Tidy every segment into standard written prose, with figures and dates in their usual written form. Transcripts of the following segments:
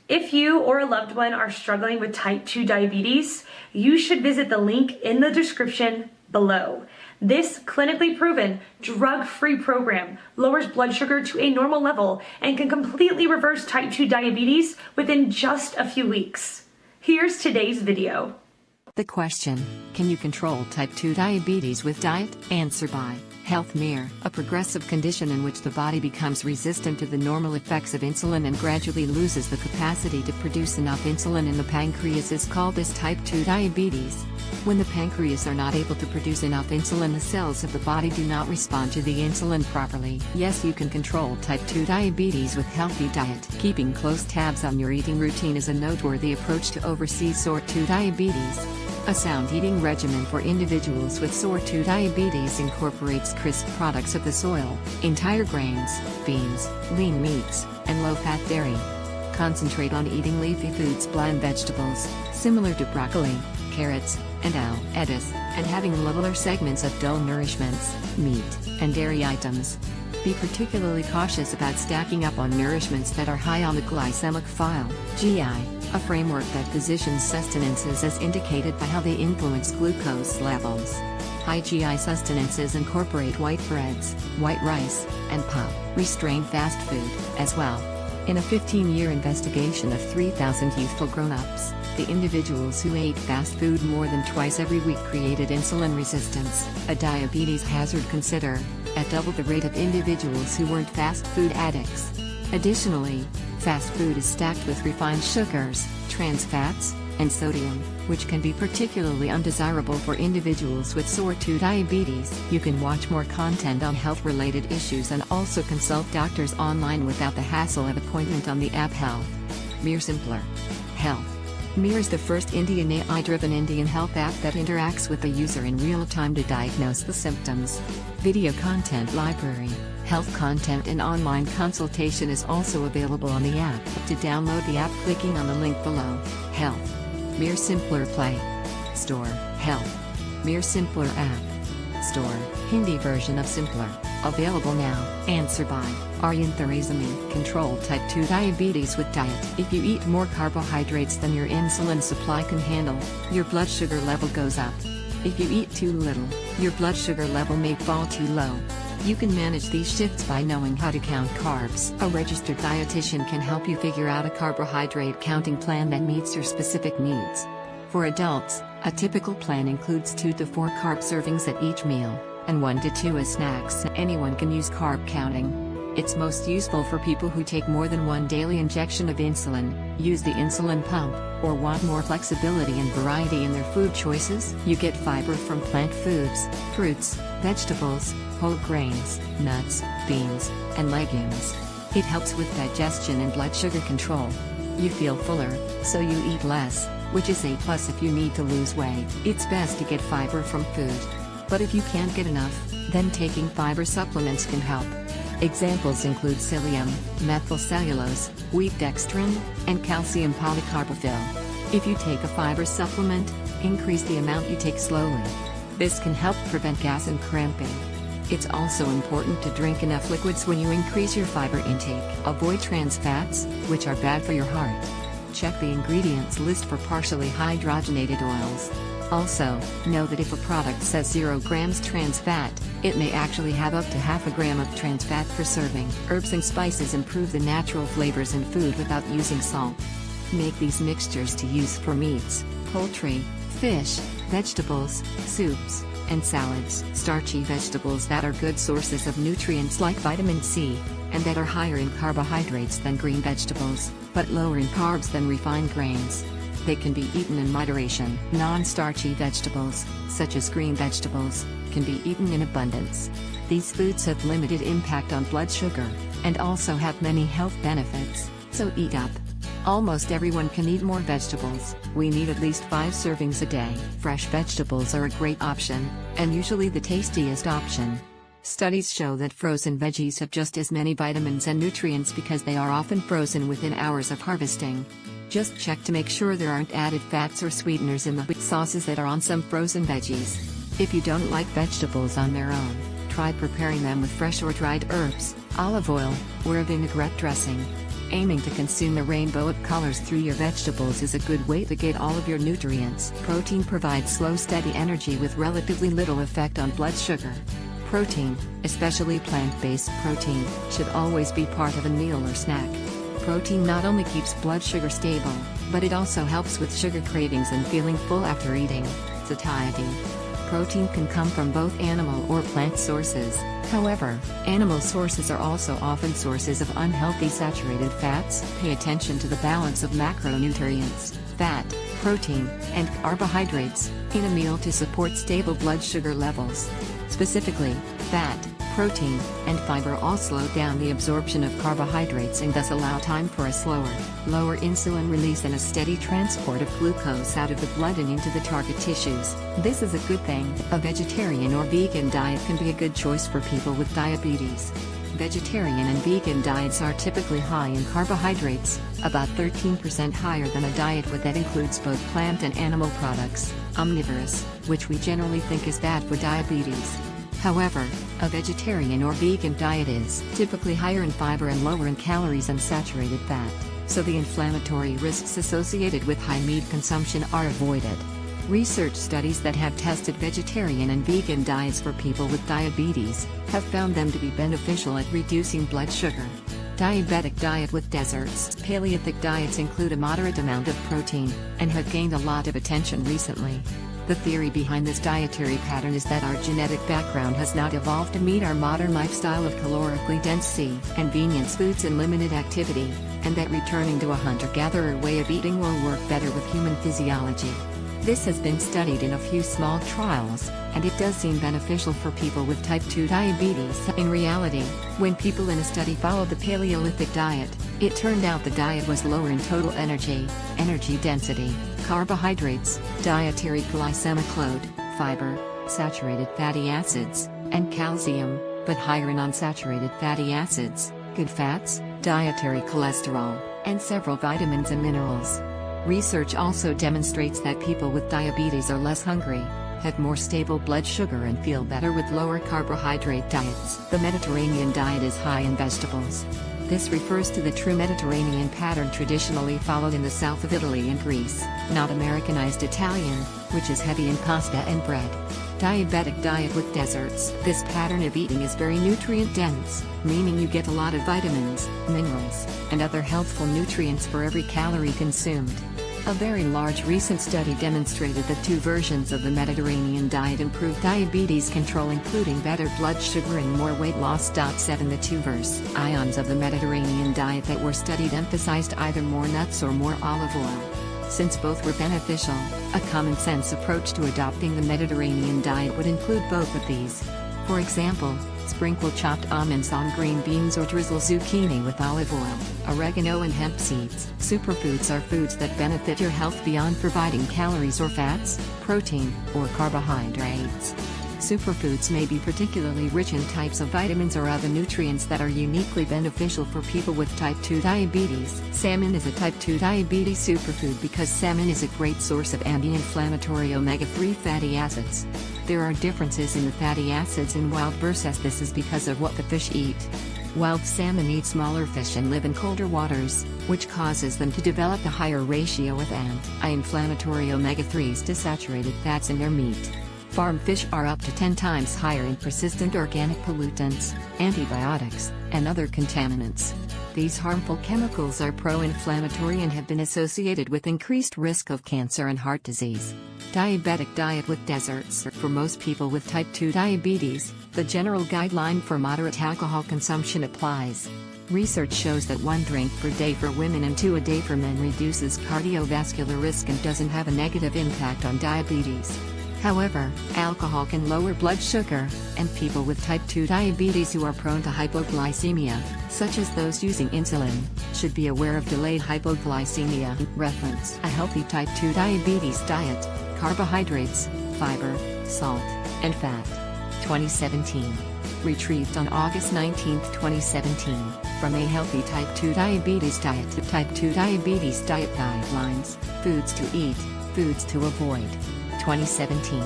If you or a loved one are struggling with type 2 diabetes, you should visit the link in the description below. This clinically proven, drug-free program lowers blood sugar to a normal level and can completely reverse type 2 diabetes within just a few weeks. Here's today's video. The question, can you control type 2 diabetes with diet? Answer by Health Mirror. A progressive condition in which the body becomes resistant to the normal effects of insulin and gradually loses the capacity to produce enough insulin in the pancreas is called as type 2 diabetes. When the pancreas are not able to produce enough insulin, the cells of the body do not respond to the insulin properly. Yes, you can control type 2 diabetes with healthy diet. Keeping close tabs on your eating routine is a noteworthy approach to oversee sort 2 diabetes. A sound eating regimen for individuals with sort 2 diabetes incorporates crisp products of the soil, entire grains, beans, lean meats, and low-fat dairy. Concentrate on eating leafy foods, bland vegetables, similar to broccoli, carrots, and lettuce, and having littler segments of dull nourishments, meat, and dairy items. Be particularly cautious about stacking up on nourishments that are high on the glycemic file, GI, a framework that positions sustenances as indicated by how they influence glucose levels. High GI sustenances incorporate white breads, white rice, and pop. Restrain fast food, as well. In a 15-year investigation of 3,000 youthful grown-ups, the individuals who ate fast food more than twice every week created insulin resistance, a diabetes hazard consider, at double the rate of individuals who weren't fast food addicts. Additionally, fast food is stacked with refined sugars, trans fats, and sodium, which can be particularly undesirable for individuals with sort 2 diabetes. You can watch more content on health-related issues and also consult doctors online without the hassle of appointment on the app Health Mirror. Sympler Health Mirror is the first Indian AI-driven Indian health app that interacts with the user in real time to diagnose the symptoms. Video content library, health content and online consultation is also available on the app. To download the app, clicking on the link below. Health Mirror Sympler Play Store. Health Mirror Sympler App Store. Hindi version of Sympler. Available now. Answer by Aryan Therezami. Control type 2 diabetes with diet. If you eat more carbohydrates than your insulin supply can handle, your blood sugar level goes up. If you eat too little, your blood sugar level may fall too low. You can manage these shifts by knowing how to count carbs. A registered dietitian can help you figure out a carbohydrate counting plan that meets your specific needs. For adults, a typical plan includes 2 to 4 carb servings at each meal, and 1 to 2 as snacks. Anyone can use carb counting. It's most useful for people who take more than 1 daily injection of insulin, use the insulin pump, or want more flexibility and variety in their food choices. You get fiber from plant foods, fruits, vegetables, whole grains, nuts, beans, and legumes. It helps with digestion and blood sugar control. You feel fuller, so you eat less, which is a plus if you need to lose weight. It's best to get fiber from food. But if you can't get enough, then taking fiber supplements can help. Examples include psyllium, methylcellulose, wheat dextrin, and calcium polycarbophil. If you take a fiber supplement, increase the amount you take slowly. This can help prevent gas and cramping. It's also important to drink enough liquids when you increase your fiber intake. Avoid trans fats, which are bad for your heart. Check the ingredients list for partially hydrogenated oils. Also, know that if a product says 0 grams trans fat, it may actually have up to half a gram of trans fat per serving. Herbs and spices improve the natural flavors in food without using salt. Make these mixtures to use for meats, poultry, fish, vegetables, soups, and salads. Starchy vegetables that are good sources of nutrients like vitamin C, and that are higher in carbohydrates than green vegetables, but lower in carbs than refined grains. They can be eaten in moderation. Non-starchy vegetables, such as green vegetables, can be eaten in abundance. These foods have limited impact on blood sugar, and also have many health benefits, so eat up. Almost everyone can eat more vegetables. We need at least 5 servings a day. Fresh vegetables are a great option, and usually the tastiest option. Studies show that frozen veggies have just as many vitamins and nutrients because they are often frozen within hours of harvesting. Just check to make sure there aren't added fats or sweeteners in the sauces that are on some frozen veggies. If you don't like vegetables on their own, try preparing them with fresh or dried herbs, olive oil, or a vinaigrette dressing. Aiming to consume a rainbow of colors through your vegetables is a good way to get all of your nutrients. Protein provides slow, steady energy with relatively little effect on blood sugar. Protein, especially plant-based protein, should always be part of a meal or snack. Protein not only keeps blood sugar stable, but it also helps with sugar cravings and feeling full after eating. Satiety. Protein can come from both animal or plant sources. However, animal sources are also often sources of unhealthy saturated fats. Pay attention to the balance of macronutrients, fat, protein, and carbohydrates in a meal to support stable blood sugar levels. Specifically, fat, protein, and fiber all slow down the absorption of carbohydrates and thus allow time for a slower, lower insulin release and a steady transport of glucose out of the blood and into the target tissues. This is a good thing. A vegetarian or vegan diet can be a good choice for people with diabetes. Vegetarian and vegan diets are typically high in carbohydrates, about 13% higher than a diet that includes both plant and animal products. Omnivorous, which we generally think is bad for diabetes. However, a vegetarian or vegan diet is typically higher in fiber and lower in calories and saturated fat, so the inflammatory risks associated with high meat consumption are avoided. Research studies that have tested vegetarian and vegan diets for people with diabetes have found them to be beneficial at reducing blood sugar. Diabetic diet with desserts. Paleolithic diets include a moderate amount of protein, and have gained a lot of attention recently. The theory behind this dietary pattern is that our genetic background has not evolved to meet our modern lifestyle of calorically dense convenience foods and limited activity, and that returning to a hunter-gatherer way of eating will work better with human physiology. This has been studied in a few small trials, and it does seem beneficial for people with type 2 diabetes. In reality, when people in a study followed the Paleolithic diet, it turned out the diet was lower in total energy density, carbohydrates, dietary glycemic load, fiber, saturated fatty acids, and calcium, but higher in unsaturated fatty acids, good fats, dietary cholesterol, and several vitamins and minerals. Research also demonstrates that people with diabetes are less hungry, have more stable blood sugar and feel better with lower carbohydrate diets. The Mediterranean diet is high in vegetables. This refers to the true Mediterranean pattern traditionally followed in the south of Italy and Greece, not Americanized Italian, which is heavy in pasta and bread. Diabetic diet with desserts. This pattern of eating is very nutrient dense, meaning you get a lot of vitamins, minerals, and other healthful nutrients for every calorie consumed. A very large recent study demonstrated that two versions of the Mediterranean diet improved diabetes control, including better blood sugar and more weight loss. 7 The two versions of the Mediterranean diet that were studied emphasized either more nuts or more olive oil. Since both were beneficial, a common-sense approach to adopting the Mediterranean diet would include both of these. For example, sprinkle chopped almonds on green beans or drizzle zucchini with olive oil, oregano and hemp seeds. Superfoods are foods that benefit your health beyond providing calories or fats, protein, or carbohydrates. Superfoods may be particularly rich in types of vitamins or other nutrients that are uniquely beneficial for people with type 2 diabetes. Salmon is a type 2 diabetes superfood because salmon is a great source of anti-inflammatory omega-3 fatty acids. There are differences in the fatty acids in wild versus this is because of what the fish eat. Wild salmon eat smaller fish and live in colder waters, which causes them to develop a higher ratio of anti-inflammatory omega-3s to saturated fats in their meat. Farm fish are up to 10 times higher in persistent organic pollutants, antibiotics, and other contaminants. These harmful chemicals are pro-inflammatory and have been associated with increased risk of cancer and heart disease. Diabetic diet with desserts. For most people with type 2 diabetes, the general guideline for moderate alcohol consumption applies. Research shows that 1 drink per day for women and 2 a day for men reduces cardiovascular risk and doesn't have a negative impact on diabetes. However, alcohol can lower blood sugar, and people with type 2 diabetes who are prone to hypoglycemia, such as those using insulin, should be aware of delayed hypoglycemia. Reference: a healthy type 2 diabetes diet, carbohydrates, fiber, salt, and fat. 2017. Retrieved on August 19, 2017, from A Healthy Type 2 Diabetes Diet. Type 2 Diabetes Diet Guidelines, Foods to Eat, Foods to Avoid. 2017.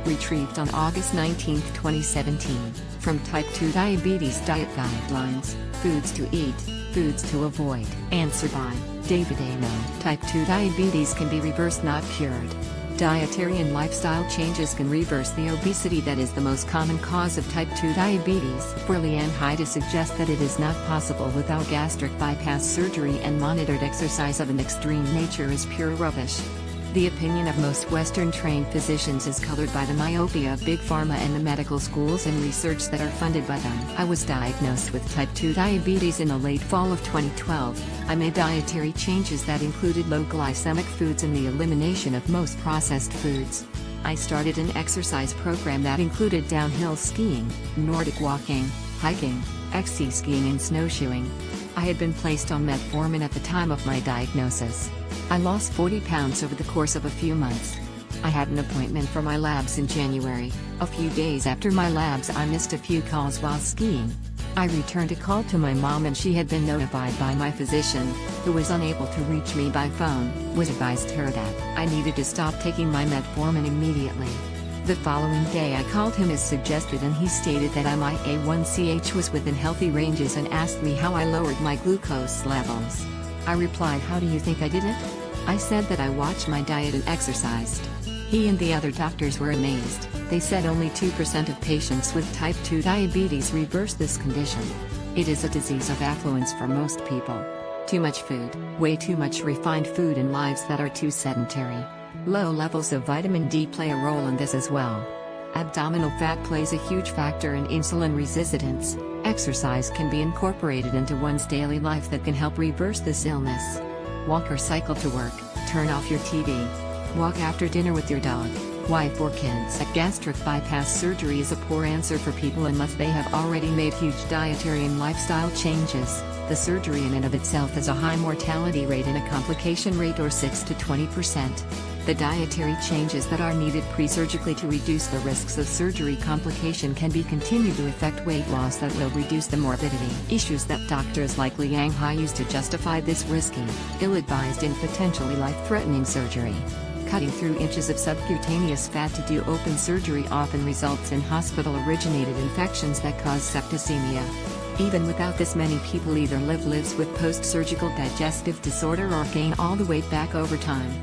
Retrieved on August 19, 2017, from Type 2 Diabetes Diet Guidelines, Foods to Eat, foods to avoid. Answer by David A. No. Type 2 diabetes can be reversed, not cured. Dietary and lifestyle changes can reverse the obesity that is the most common cause of type 2 diabetes. For Leanne High to suggest that it is not possible without gastric bypass surgery and monitored exercise of an extreme nature is pure rubbish. The opinion of most Western-trained physicians is colored by the myopia of Big Pharma and the medical schools and research that are funded by them. I was diagnosed with type 2 diabetes in the late fall of 2012. I made dietary changes that included low glycemic foods and the elimination of most processed foods. I started an exercise program that included downhill skiing, Nordic walking, hiking, XC skiing and snowshoeing. I had been placed on metformin at the time of my diagnosis. I lost 40 pounds over the course of a few months. I had an appointment for my labs in January. A few days after my labs, I missed a few calls while skiing. I returned a call to my mom and she had been notified by my physician, who was unable to reach me by phone, was advised her that I needed to stop taking my metformin immediately. The following day I called him as suggested and he stated that my A1CH was within healthy ranges and asked me how I lowered my glucose levels. I replied, "How do you think I did it?" I said that I watched my diet and exercised. He and the other doctors were amazed. They said only 2% of patients with type 2 diabetes reverse this condition. It is a disease of affluence for most people. Too much food, way too much refined food and lives that are too sedentary. Low levels of vitamin D play a role in this as well. Abdominal fat plays a huge factor in insulin resistance. Exercise can be incorporated into one's daily life that can help reverse this illness. Walk or cycle to work, turn off your TV. Walk after dinner with your dog, wife or kids. Gastric bypass surgery is a poor answer for people unless they have already made huge dietary and lifestyle changes. The surgery in and of itself has a high mortality rate and a complication rate or 6 to 20%. The dietary changes that are needed pre-surgically to reduce the risks of surgery complication can be continued to effect weight loss that will reduce the morbidity issues that doctors like Leanne High use to justify this risky, ill-advised and potentially life-threatening surgery. Cutting through inches of subcutaneous fat to do open surgery often results in hospital-originated infections that cause septicemia. Even without this, many people either lives with post-surgical digestive disorder or gain all the weight back over time.